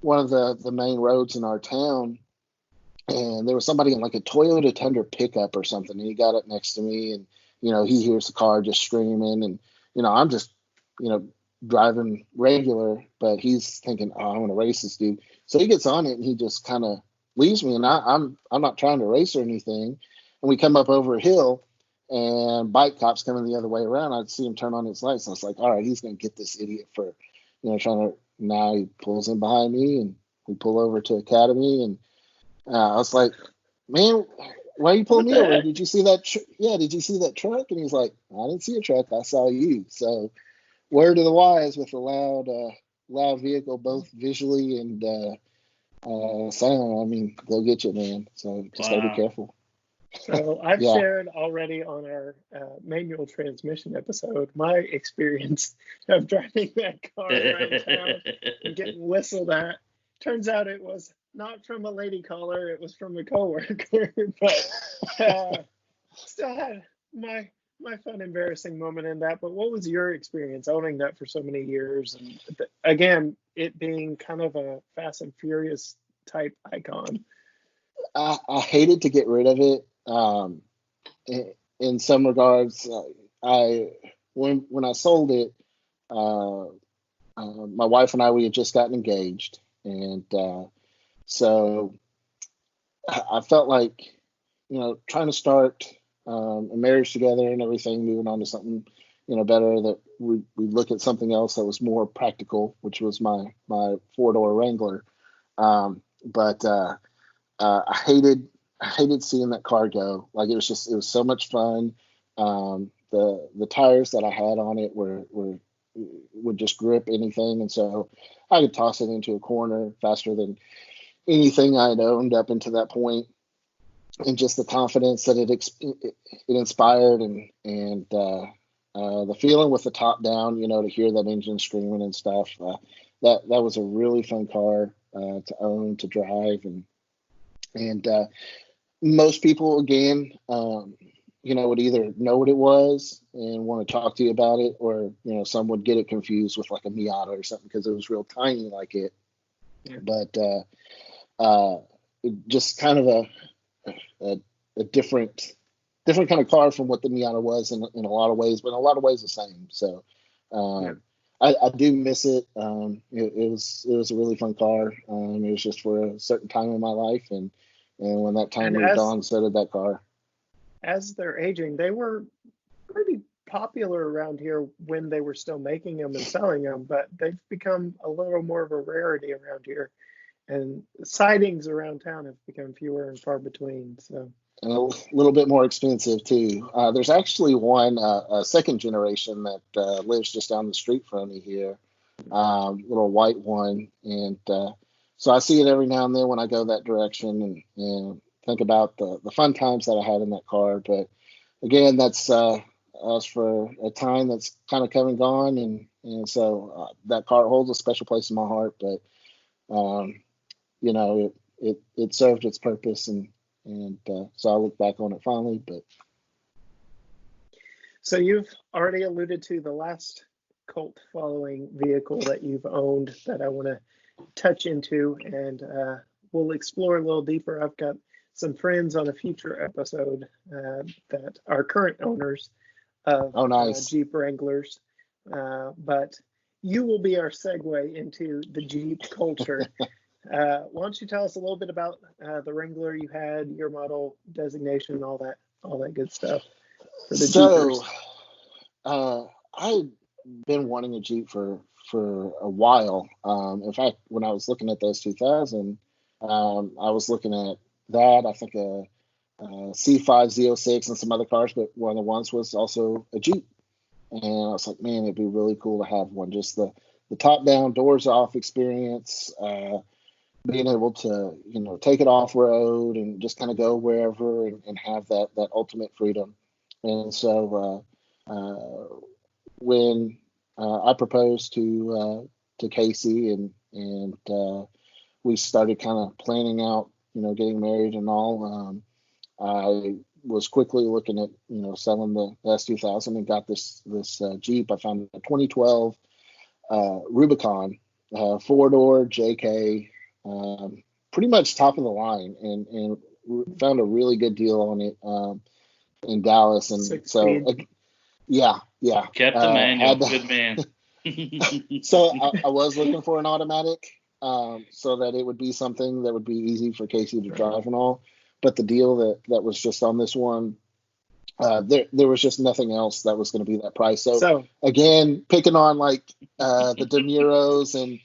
one of the main roads in our town, and there was somebody in like a Toyota Tundra pickup or something, and he got up next to me, and he hears the car just screaming, and I'm just driving regular, but he's thinking, oh, I'm gonna race this dude. So he gets on it, and he just kind of leaves me, and I'm not trying to race or anything. And we come up over a hill, and bike cops coming the other way around. I'd see him turn on his lights. And I was like, all right, he's going to get this idiot for, trying to. Now he pulls in behind me, and we pull over to Academy. And I was like, man, why are you pulling me over? Did you see that? Did you see that truck? And he's like, I didn't see a truck. I saw you. So word to the wise with a loud vehicle, both visually and sound. I mean, they'll get you, man. So just gotta be careful. So I've shared already on our manual transmission episode my experience of driving that car around town and getting whistled at. Turns out it was not from a lady caller, it was from a coworker. But still had my fun, embarrassing moment in that. But what was your experience owning that for so many years? And again, it being kind of a Fast and Furious type icon. I hated to get rid of it. In some regards, when I sold it, my wife and we had just gotten engaged, and so I felt like trying to start a marriage together and everything, moving on to something better, that we look at something else that was more practical, which was my 4-door Wrangler. But I hated seeing that car go. Like it was so much fun. The tires that I had on it would just grip anything, and so I could toss it into a corner faster than anything I'd owned up until that point. and just the confidence that it inspired, and the feeling with the top down, to hear that engine screaming and stuff. That was a really fun car to own, to drive, and most people, again, would either know what it was and want to talk to you about it, or some would get it confused with like a Miata or something because it was real tiny like it. Yeah. But just kind of a different kind of car from what the Miata was in a lot of ways, but in a lot of ways the same. So I do miss it. It was a really fun car. It was just for a certain time in my life, and when that time moved on, so did that car. As they're aging, they were pretty popular around here when they were still making them and selling them, but they've become a little more of a rarity around here, and sightings around town have become fewer and far between. So. And a little bit more expensive too. There's actually one, a second generation that lives just down the street from me here, little white one, and so I see it every now and then when I go that direction, and think about the fun times that I had in that car. But again, that's for a time that's kind of come and gone, and so that car holds a special place in my heart. But it served its purpose, and so I look back on it fondly. But so you've already alluded to the last cult following vehicle that you've owned that I want to touch into, and we'll explore a little deeper. I've got some friends on a future episode that are current owners of Jeep Wranglers, but you will be our segue into the Jeep culture. Why don't you tell us a little bit about the Wrangler you had, your model designation, all that good stuff for the Jeepers? I've been wanting a Jeep for a while. In fact, when I was looking at the S2000, I was looking at that. I think a C5 Z06 and some other cars, but one of the ones was also a Jeep. And I was like, man, it'd be really cool to have one. Just the top down, doors off experience, being able to, take it off road and just kind of go wherever and have that ultimate freedom. And so when I proposed to Casey and we started kind of planning out, getting married and all, I was quickly looking at, selling the S2000 and got this Jeep. I found a 2012 Rubicon, 4-door JK, pretty much top of the line, and found a really good deal on it in Dallas. And yeah. Kept the manual, good man. So I was looking for an automatic, so that it would be something that would be easy for Casey to drive and all. But the deal that was just on this one, there was just nothing else that was going to be that price. So again, picking on like the DeMuros and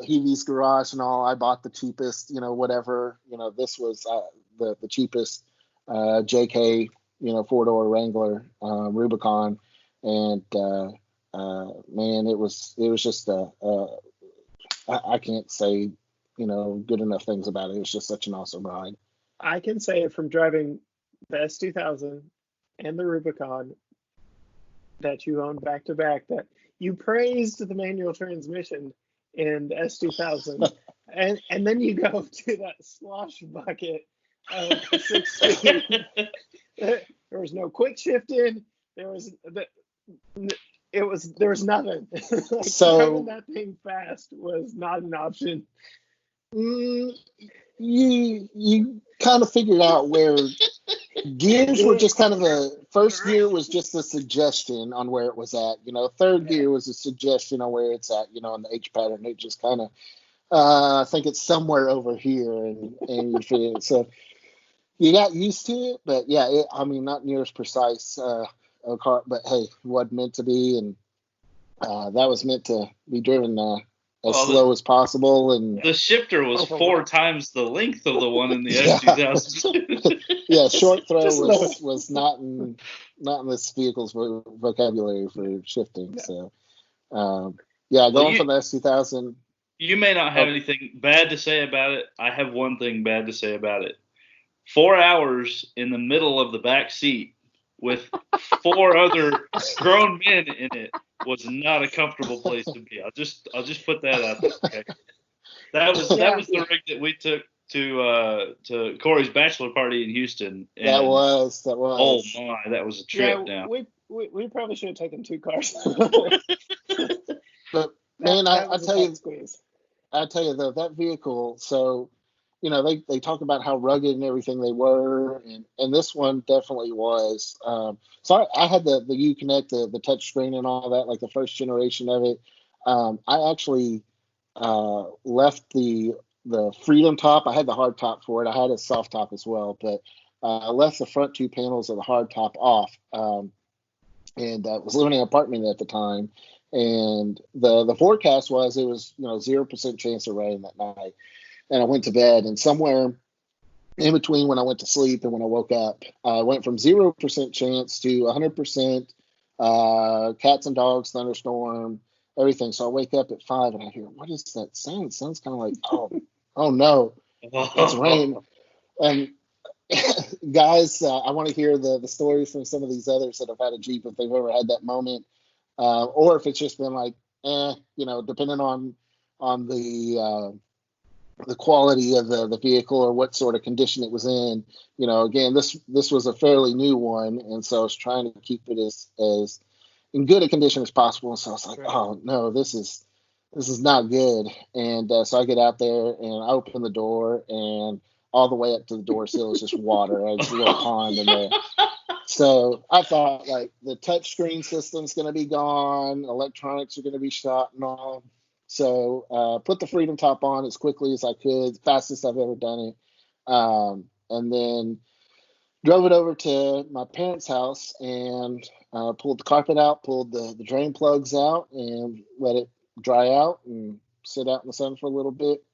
Heavy's Garage and all, I bought the cheapest, whatever. This was the cheapest JK, 4-door Wrangler Rubicon, and man, it was just I can't say good enough things about it. It was just such an awesome ride. I can say it from driving the S2000 and the Rubicon that you owned back to back, that you praised the manual transmission in the S2000, and then you go to that slosh bucket of 6-speed. There was no quick shifting. There was nothing. Like, driving that thing fast was not an option. You kind of figured out where gears were just kind of first gear was just a suggestion on where it was at. Third gear was a suggestion on where it's at. On the H pattern, it just kind of I think it's somewhere over here, and you feel it. So you got used to it, but yeah, not near as precise a car, but hey, it wasn't meant to be, and that was meant to be driven as slow as possible. And the shifter was 4 times the length of the one in the S2000. Yeah, short throw was not in this vehicle's vocabulary for shifting. So going from the S2000. You may not have anything bad to say about it. I have one thing bad to say about it. 4 hours in the middle of the back seat with 4 other grown men in it was not a comfortable place to be. I'll just put that out there. Okay? That was the rig that we took to Corey's bachelor party in Houston. And that was. Oh my, that was a trip down. We probably should have taken 2 cars. But man, I tell you though, that vehicle. So, they talk about how rugged and everything they were, and this one definitely was. So I had the Uconnect, the touch screen and all that, like the first generation of it. I actually left the Freedom top. I had the hard top for it. I had a soft top as well, but I left the front 2 panels of the hard top off. And I was living in an apartment at the time, and the forecast was it was 0% chance of rain that night. And I went to bed, and somewhere in between when I went to sleep and when I woke up, I went from 0% chance to 100%, cats and dogs, thunderstorm, everything. So I wake up at 5 and I hear, what is that sound? It sounds kind of like, oh no, it's rain. And guys, I want to hear the stories from some of these others that have had a Jeep, if they've ever had that moment, or if it's just been like, depending on the quality of the vehicle or what sort of condition it was in. Again, this was a fairly new one, and so I was trying to keep it as in good a condition as possible. And so I was like, oh no, this is not good. And so I get out there and I open the door, and all the way up to the door sill is just water. There's a little pond in there. So I thought, like, the touch screen system's going to be gone, electronics are going to be shot and all. So put the Freedom top on as quickly as I could, fastest I've ever done it. And then drove it over to my parents' house and pulled the carpet out, pulled the drain plugs out, and let it dry out and sit out in the sun for a little bit.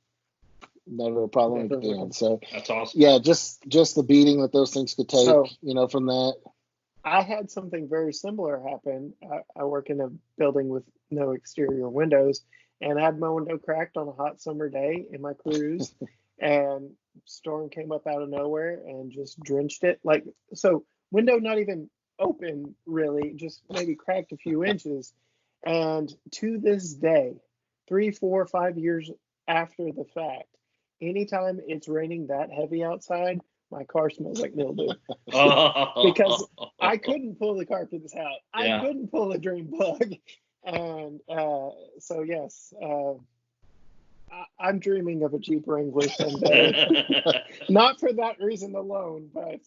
Never a problem again. So that's awesome. Yeah, just the beating that those things could take, from that. I had something very similar happen. I work in a building with no exterior windows, and I had my window cracked on a hot summer day in my cruise, and storm came up out of nowhere and just drenched it. So window not even open really, just maybe cracked a few inches. And to this day, 3, 4, 5 years after the fact, anytime it's raining that heavy outside, my car smells like mildew. Because I couldn't pull the carpets out. I couldn't pull the drain plug. And so, yes, I'm dreaming of a Jeep Wrangler someday. Not for that reason alone, but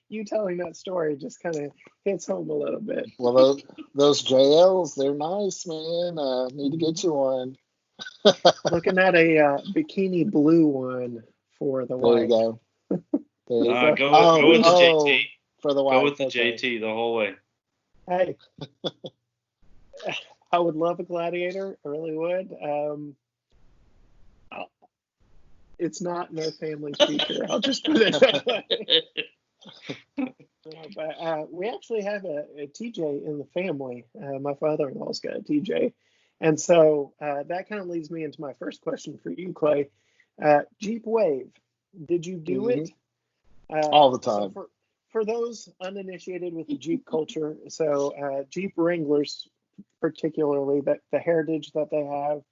you telling that story just kind of hits home a little bit. Well, those JLs, they're nice, man. Need to get you one. Looking at a bikini blue one for the white. There you go. Go with the JT. For the white. Go with the JT the whole way. Hey, I would love a Gladiator. I really would. It's not in our family's future. I'll just put it that way. But we actually have a TJ in the family. My father-in-law's got a TJ. And so that kind of leads me into my first question for you, Clay. Jeep Wave, did you do it? All the time. So for those uninitiated with the Jeep culture, so Jeep Wranglers, particularly, that the heritage that they have,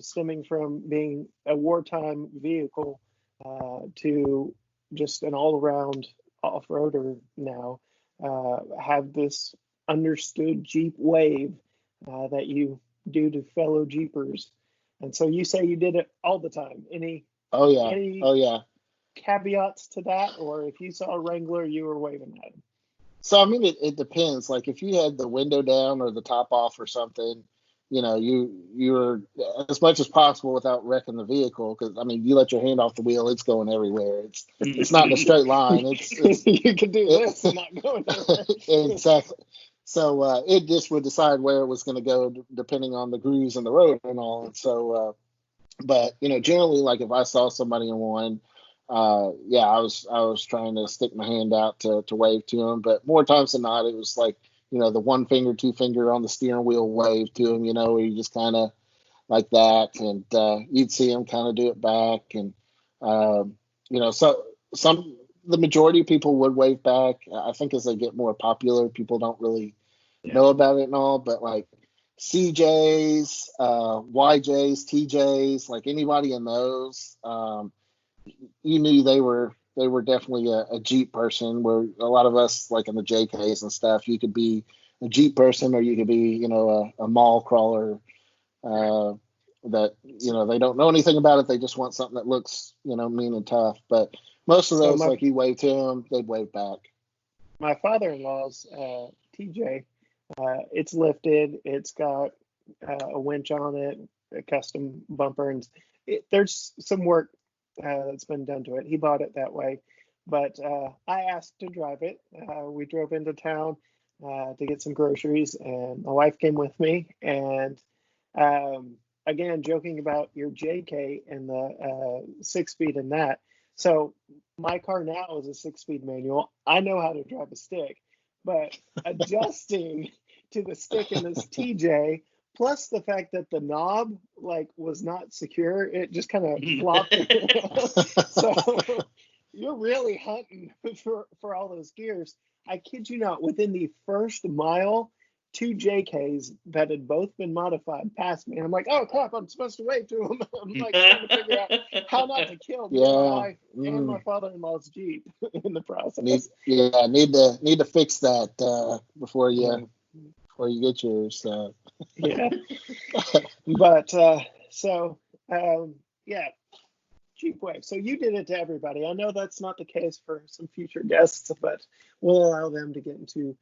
stemming from being a wartime vehicle to just an all-around off-roader now, have this understood Jeep Wave that you do to fellow Jeepers. And so you say you did it all the time. Any caveats to that, or if you saw a Wrangler, you were waving at him? So I mean, it depends. Like if you had the window down or the top off or something, you're as much as possible without wrecking the vehicle, because I mean, you let your hand off the wheel, it's going everywhere. It's not in a straight line. It's you can do this and not go anywhere. Exactly. So it just would decide where it was going to go depending on the grooves in the road and all. And so, but generally, like if I saw somebody in one, I was trying to stick my hand out to wave to them. But more times than not, it was like the 1 finger, 2 finger on the steering wheel wave to them. Where you just kind of like that, and you'd see them kind of do it back, and so the majority of people would wave back. I think as they get more popular, people don't really know about it and all. But like CJs, YJs, TJs, like anybody in those, you knew they were definitely a Jeep person. Where a lot of us, like in the JKs and stuff, you could be a Jeep person or you could be, a mall crawler. That they don't know anything about it. They just want something that looks mean and tough. But most of those, like you wave to them, they'd wave back. My father-in-law's TJ, it's lifted. It's got a winch on it, a custom bumper, and there's some work that's been done to it. He bought it that way, but I asked to drive it. We drove into town to get some groceries, and my wife came with me. And again, joking about your JK and the 6-speed and that. So my car now is a 6-speed manual. I know how to drive a stick, but adjusting to the stick in this TJ, plus the fact that the knob was not secure, it just kind of flopped. So you're really hunting for all those gears. I kid you not, within the first mile, 2 JKs that had both been modified passed me. And I'm like, oh crap, I'm supposed to wave to them. I'm like trying to figure out how not to kill my wife and my father-in-law's Jeep in the process. Need to fix that before you get yours. Yeah. But Jeep Wave. So you did it to everybody. I know that's not the case for some future guests, but we'll allow them to get into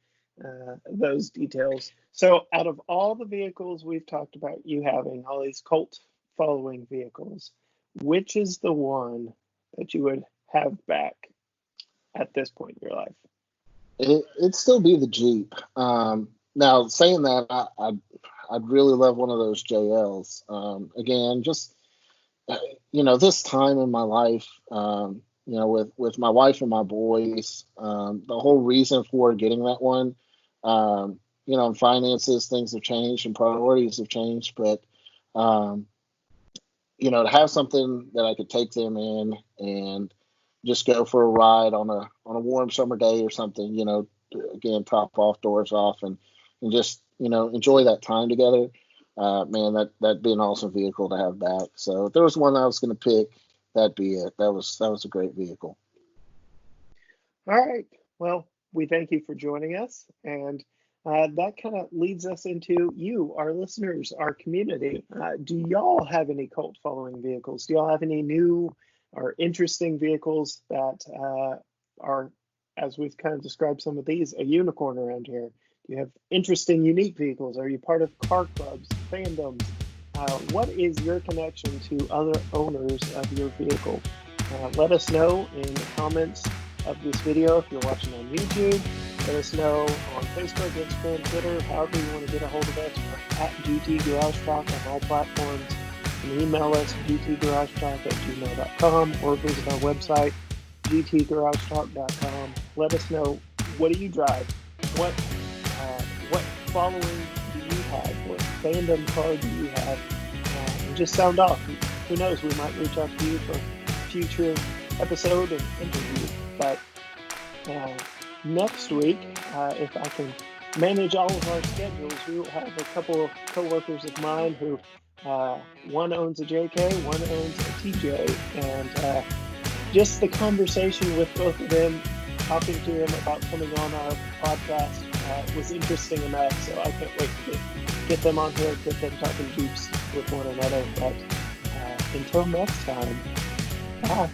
those details. So out of all the vehicles we've talked about, you having all these cult following vehicles, which is the one that you would have back at this point in your life? It'd still be the Jeep. Now saying that, I'd really love one of those JLs. Again, just this time in my life, with my wife and my boys, the whole reason for getting that one, finances, things have changed and priorities have changed, but, to have something that I could take them in and just go for a ride on a warm summer day or something, again, top off, doors off, and just, enjoy that time together. Man, that'd be an awesome vehicle to have back. So if there was one I was going to pick, that'd be it. That was a great vehicle. All right. Well, we thank you for joining us. And that kind of leads us into you, our listeners, our community. Do y'all have any cult following vehicles? Do y'all have any new or interesting vehicles that are, as we've kind of described some of these, a unicorn around here? Do you have interesting, unique vehicles? Are you part of car clubs, fandoms? What is your connection to other owners of your vehicle? Let us know in the comments of this video if you're watching on YouTube. Let us know on Facebook, Instagram, Twitter, however you want to get a hold of us. We're at GT Garage Talk on all platforms. You can email us gtgaragetalk@gmail.com or visit our website, gtgaragetalk.com. Let us know, what do you drive? What following do you have? What fandom car do you have? And just sound off. Who knows? We might reach out to you for a future episode and interview. But next week, if I can manage all of our schedules, we will have a couple of coworkers of mine who one owns a JK, one owns a TJ, and just the conversation with both of them, talking to them about coming on our podcast was interesting enough, so I can't wait to get them on here, get them talking Jeeps with one another. But until next time, bye.